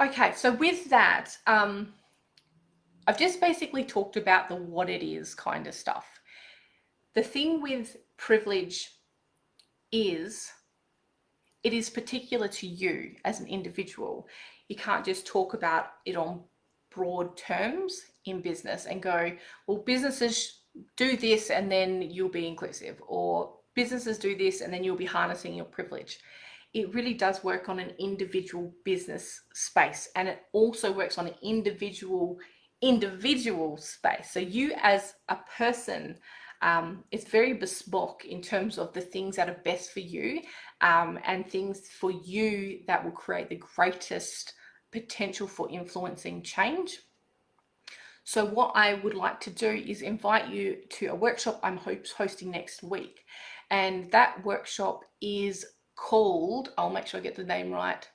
Okay, so with that, I've just basically talked about the what it is kind of stuff. The thing with privilege is it is particular to you as an individual. You can't just talk about it on broad terms in business and go, well, businesses do this and then you'll be inclusive, or businesses do this and then you'll be harnessing your privilege. It really does work on an individual business space, and it also works on an individual space. So you as a person, it's very bespoke in terms of the things that are best for you, and things for you that will create the greatest potential for influencing change. So what I would like to do is invite you to a workshop I'm hosting next week. And that workshop is called, I'll make sure I get the name right.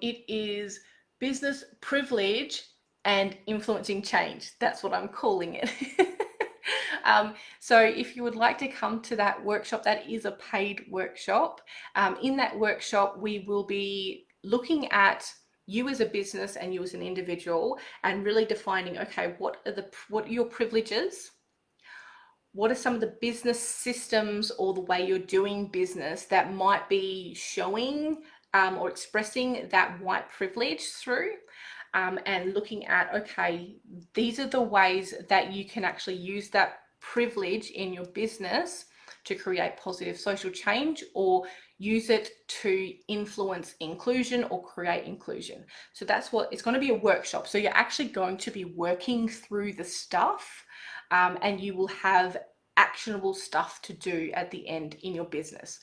It is Business Privilege and Influencing Change. That's what I'm calling it. So if you would like to come to that workshop, that is a paid workshop. In that workshop, we will be looking at you as a business and you as an individual, and really defining, okay, what are your privileges? What are some of the business systems or the way you're doing business that might be showing or expressing that white privilege through? And looking at, okay, these are the ways that you can actually use that privilege in your business to create positive social change, or use it to influence inclusion or create inclusion. So that's what it's going to be, a workshop. So you're actually going to be working through the stuff, and you will have actionable stuff to do at the end in your business.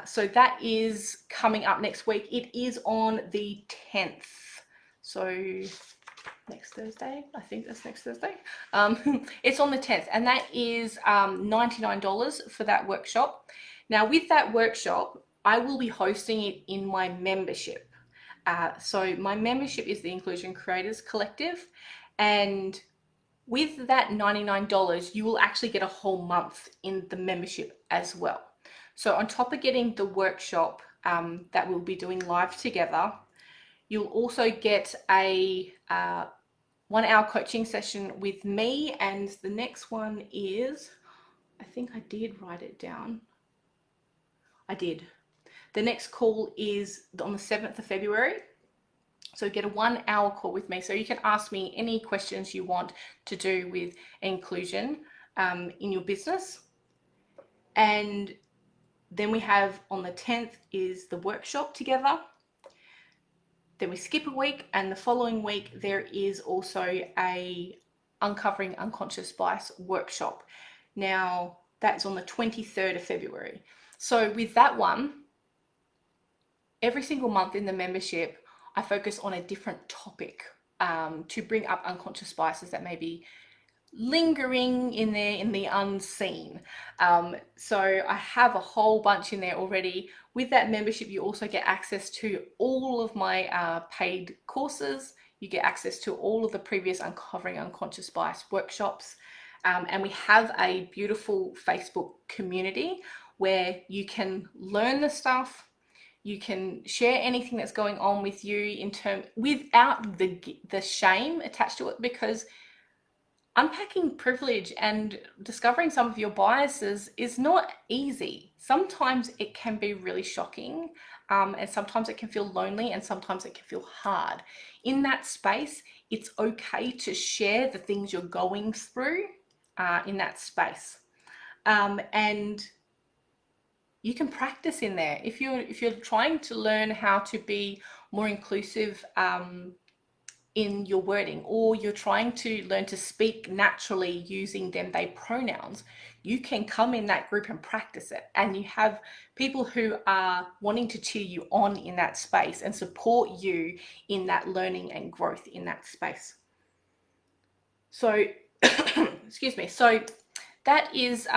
So that is coming up next week. It is on the 10th. So next Thursday, I think that's next Thursday. It's on the 10th, and that is $99 for that workshop. Now with that workshop, I will be hosting it in my membership. So my membership is the Inclusion Creators Collective, and with that $99, you will actually get a whole month in the membership as well. So on top of getting the workshop that we'll be doing live together, you'll also get a 1-hour coaching session with me, and the next one is, I think I did write it down. I did. The next call is on the 7th of February. So get a 1-hour call with me. So you can ask me any questions you want to do with inclusion in your business. And then we have on the 10th is the workshop together. Then we skip a week, and the following week there is also a Uncovering Unconscious Bias workshop. Now that's on the 23rd of February. So with that one, every single month in the membership, I focus on a different topic to bring up unconscious biases that may be lingering in there in the unseen. So I have a whole bunch in there already. With that membership, you also get access to all of my paid courses. You get access to all of the previous Uncovering Unconscious Bias workshops. And we have a beautiful Facebook community where you can learn the stuff. You can share anything that's going on with you without the shame attached to it, because unpacking privilege and discovering some of your biases is not easy. Sometimes it can be really shocking, and sometimes it can feel lonely, and sometimes it can feel hard. In that space, it's okay to share the things you're going through in that space. And you can practice in there. If you're trying to learn how to be more inclusive in your wording, or you're trying to learn to speak naturally using them, they pronouns, you can come in that group and practice it. And you have people who are wanting to cheer you on in that space and support you in that learning and growth in that space. So, excuse me. So that is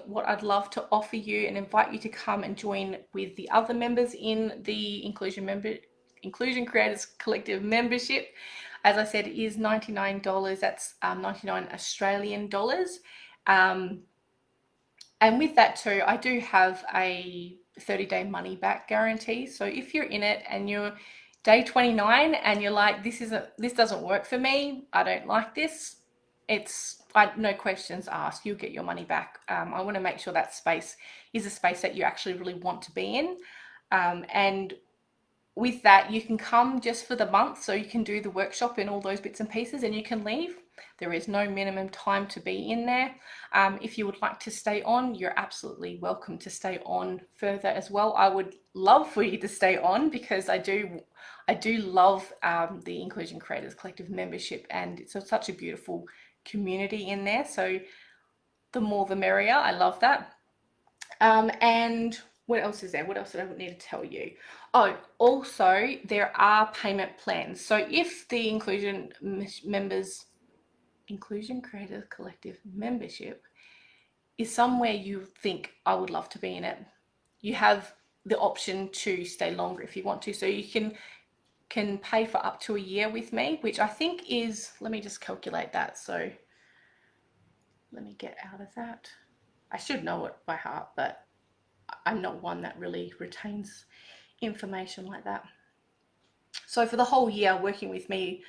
what I'd love to offer you, and invite you to come and join with the other members in the Inclusion Creators Collective membership. As I said, it is $99. That's 99 Australian dollars. And with that too, I do have a 30-day money back guarantee. So if you're in it and you're day 29 and you're like, this doesn't work for me, I don't like this, no questions asked, you'll get your money back. I want to make sure that space is a space that you actually really want to be in. And with that, you can come just for the month, so you can do the workshop and all those bits and pieces, and you can leave. There is no minimum time to be in there. If you would like to stay on, you're absolutely welcome to stay on further as well. I would love for you to stay on, because I do love the Inclusion Creators Collective membership, and it's such a beautiful community in there. So the more the merrier. I love that. And what else is there? What else did I need to tell you? Oh, also there are payment plans. So if the Inclusion Creators Collective membership is somewhere you think I would love to be in it, you have the option to stay longer if you want to. So you can pay for up to a year with me, which I think is, let me just calculate that. So let me get out of that. I should know it by heart, but I'm not one that really retains information like that. So for the whole year, working with me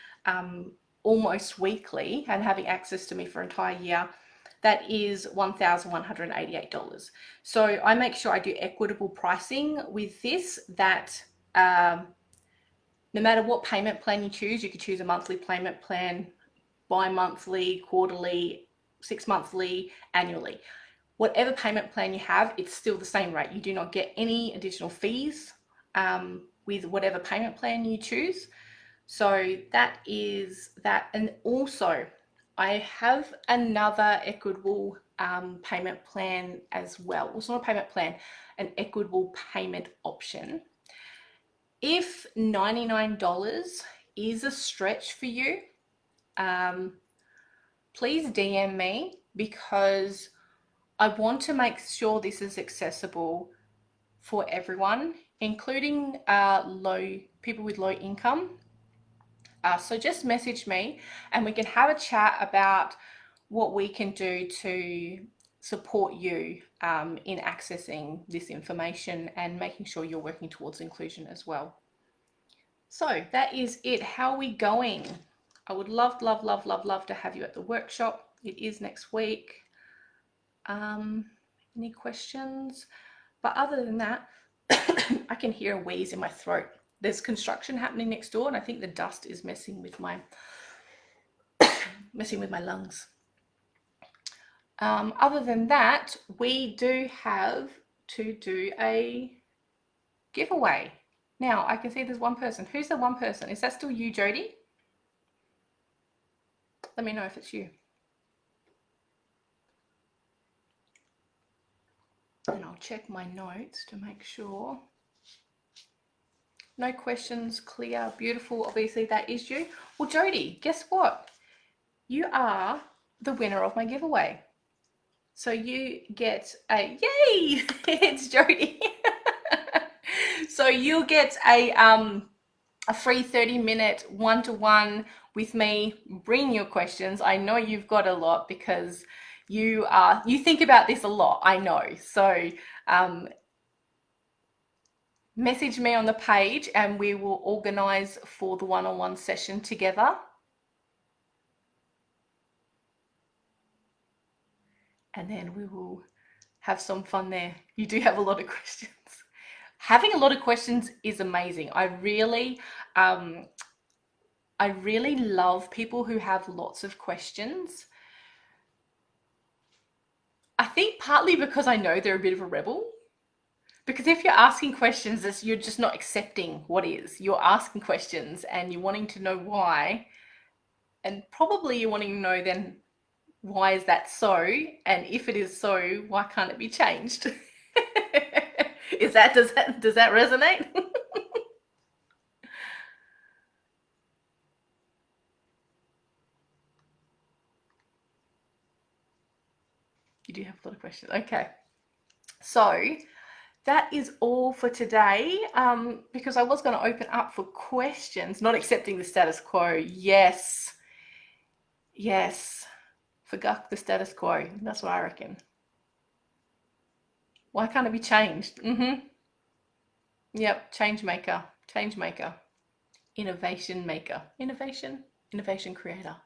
almost weekly and having access to me for an entire year, that is $1,188. So I make sure I do equitable pricing with this, that no matter what payment plan you choose, you could choose a monthly payment plan, bi-monthly, quarterly, 6-monthly, annually. Whatever payment plan you have, it's still the same rate. You do not get any additional fees with whatever payment plan you choose. So that is that. And also, I have another equitable payment plan as well. Well, it's not a payment plan, an equitable payment option. If $99 is a stretch for you, please DM me, because I want to make sure this is accessible for everyone, including people with low income. So just message me and we can have a chat about what we can do to support you in accessing this information and making sure you're working towards inclusion as well. So that is it. How are we going? I would love, love, love, love, love to have you at the workshop. It is next week. Any questions? But other than that, I can hear a wheeze in my throat. There's construction happening next door, and I think the dust is messing with my lungs. Other than that, we do have to do a giveaway. Now, I can see there's one person. Who's the one person? Is that still you, Jody? Let me know if it's you. And I'll check my notes to make sure. No questions, clear, beautiful. Obviously, that is you. Well, Jody, guess what? You are the winner of my giveaway. So you get a, yay, it's Jody. So you'll get a free 30-minute one-to-one with me. Bring your questions. I know you've got a lot because you think about this a lot, I know. So message me on the page and we will organize for the one-on-one session together. And then we will have some fun there. You do have a lot of questions. Having a lot of questions is amazing. I really love people who have lots of questions. I think partly because I know they're a bit of a rebel. Because if you're asking questions, you're just not accepting what is. You're asking questions and you're wanting to know why. And probably you're wanting to know then, why is that so? And if it is so, why can't it be changed? Does that resonate? You do have a lot of questions. Okay. So that is all for today, because I was going to open up for questions. Not accepting the status quo. Yes. Forgot the status quo. That's what I reckon. Why can't it be changed? Yep. Change maker. Innovation maker. Innovation creator.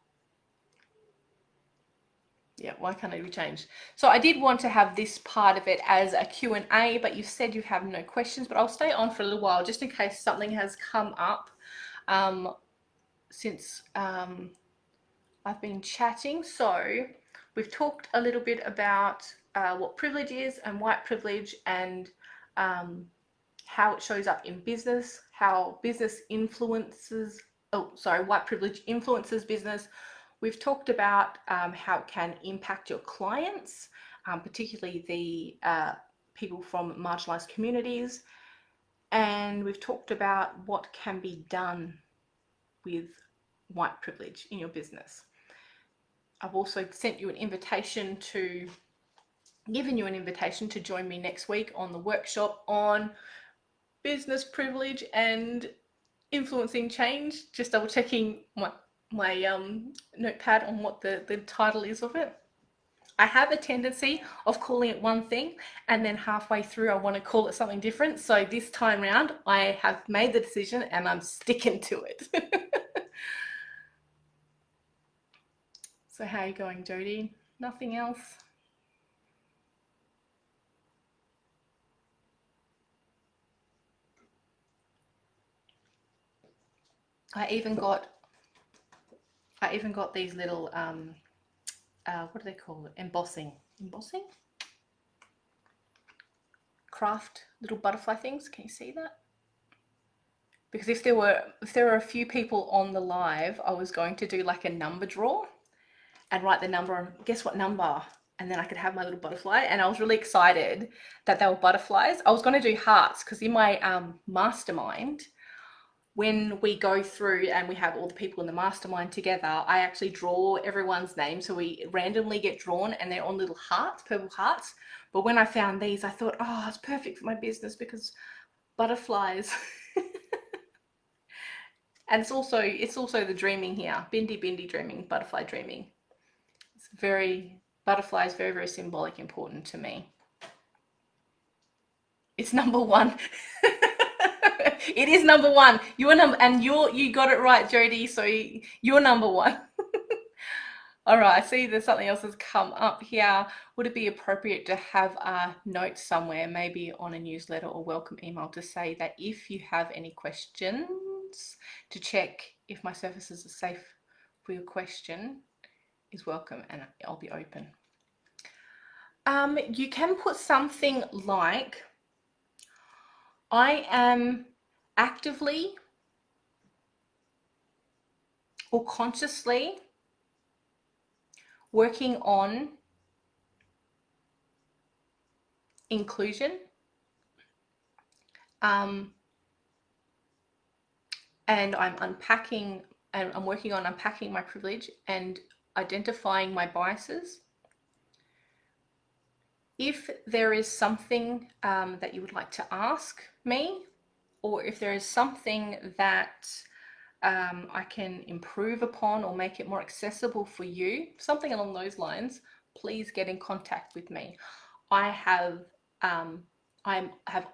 Yeah, why can't it be changed? So I did want to have this part of it as a Q&A, but you said you have no questions, but I'll stay on for a little while just in case something has come up since I've been chatting. So we've talked a little bit about what privilege is and white privilege, and how it shows up in business, how business influences, white privilege influences business. We've talked about how it can impact your clients, particularly the people from marginalized communities. And we've talked about what can be done with white privilege in your business. I've also given you an invitation to join me next week on the workshop on business privilege and influencing change. Just double checking my notepad on what the title is of it. I have a tendency of calling it one thing and then halfway through I want to call it something different. So this time round I have made the decision and I'm sticking to it. So how are you going, Jody? Nothing else? I even got these little what do they call it? Embossing craft little butterfly things. Can you see that? Because if there were a few people on the live, I was going to do like a number draw and write the number on. Guess what number and then I could have my little butterfly. And I was really excited that they were butterflies. I was going to do hearts because in my mastermind, when we go through and we have all the people in the mastermind together, I actually draw everyone's name. So we randomly get drawn and they're on little hearts, purple hearts. But when I found these, I thought, oh, it's perfect for my business because butterflies. And it's also the dreaming here. Bindi dreaming, butterfly dreaming. It's butterfly is very, very symbolic, important to me. It's number one. It is number one. You got it right, Jody. So you're number one. All right, I see there's something else that's come up here. Would it be appropriate to have a note somewhere, maybe on a newsletter or welcome email, to say that if you have any questions, to check if my services are safe for your question, is welcome and I'll be open. You can put something like, I am actively or consciously working on inclusion, and I'm working on unpacking my privilege and identifying my biases. If there is something that you would like to ask me, or if there is something that I can improve upon or make it more accessible for you, something along those lines, please get in contact with me. I have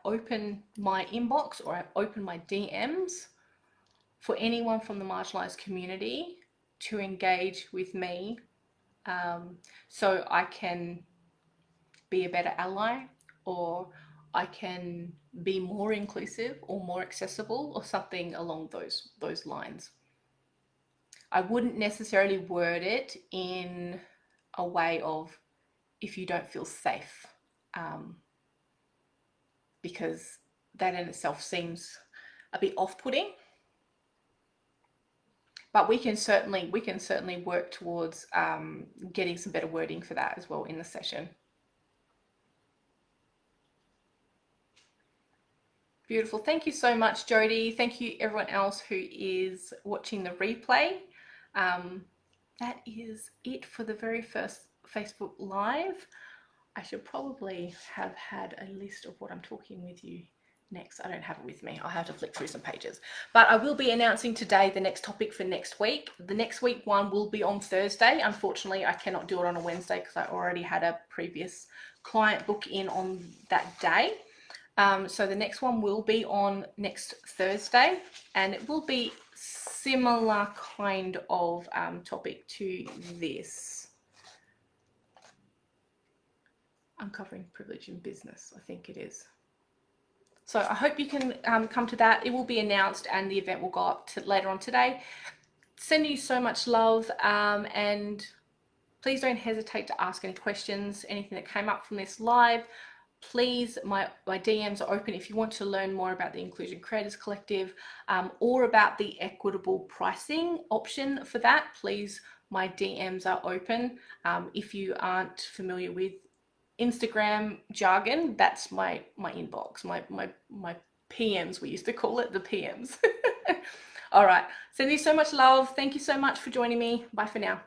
opened my inbox, or I've opened my DMs for anyone from the marginalized community to engage with me, so I can be a better ally, or I can be more inclusive or more accessible, or something along those lines. I wouldn't necessarily word it in a way of, if you don't feel safe, because that in itself seems a bit off-putting. But we can certainly work towards getting some better wording for that as well in the session. Beautiful. Thank you so much, Jody. Thank you everyone else who is watching the replay. That is it for the very first Facebook Live. I should probably have had a list of what I'm talking with you next. I don't have it with me. I'll have to flick through some pages. But I will be announcing today the next topic for next week. The next week one will be on Thursday. Unfortunately, I cannot do it on a Wednesday because I already had a previous client book in on that day. So the next one will be on next Thursday, and it will be similar kind of topic to this. Uncovering privilege in business, I think it is. So I hope you can come to that. It will be announced and the event will go up later on today. Sending you so much love, and please don't hesitate to ask any questions, anything that came up from this live. Please, my DMs are open if you want to learn more about the Inclusion Creators Collective, or about the equitable pricing option for that. Please, my DMs are open. If you aren't familiar with Instagram jargon, that's my inbox, my PMs, we used to call it, the PMs. All right, sending you so much love. Thank you so much for joining me. Bye for now.